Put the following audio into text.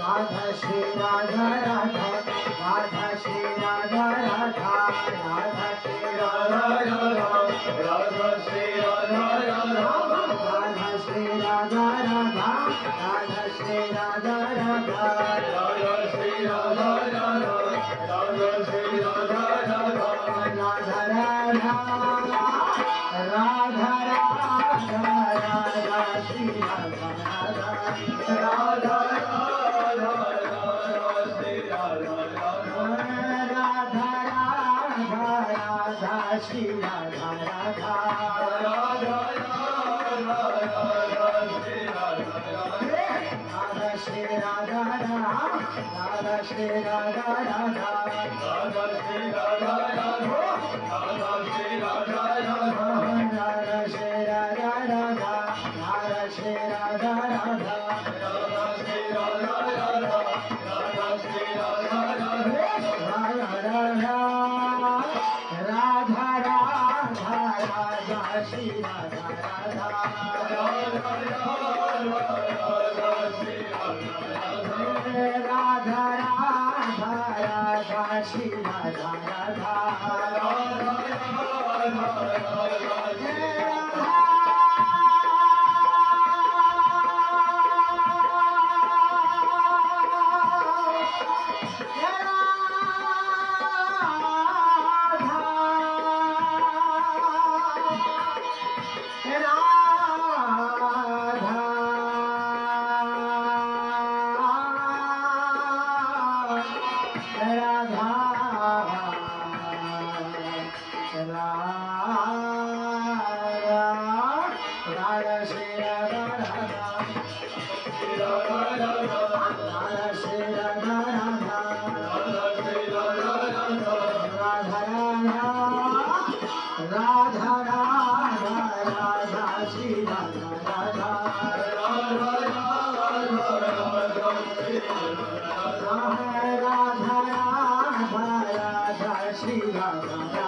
Radha Shri Radha Radha Radha Shri Radha Radha Radha Shri Radha Radha Radha Shri Radha Radha Radha Shri Radha Radha Radha Shri Radha Radha Radha Shri Radha Radha Radha Shri Radha Radha Radha Radha Radha Radha Radha Shri Radha Radha Radha Radha Radha Shri Radha Radha Radha Radha Radha Shri Radha Radha Radha Radha Shri Radha Radha Shri Radha Radha Radha Shri Radha Radha Radha Shri Radha Radha Radha Shri Radha Radha Radha Shri Radha Radha Radha Shri Radha Radha Radha Shri Radha Radha Radha Shri Radha Radha Radha Radha Radha Radha Shri Radha Radha Radha Shri Radha Radha Radha Shri Radha Radha Radha Radha Radha Shri Radha Radha Radha Radha Radha Shri Radha Radha Radha Radha Shri Radha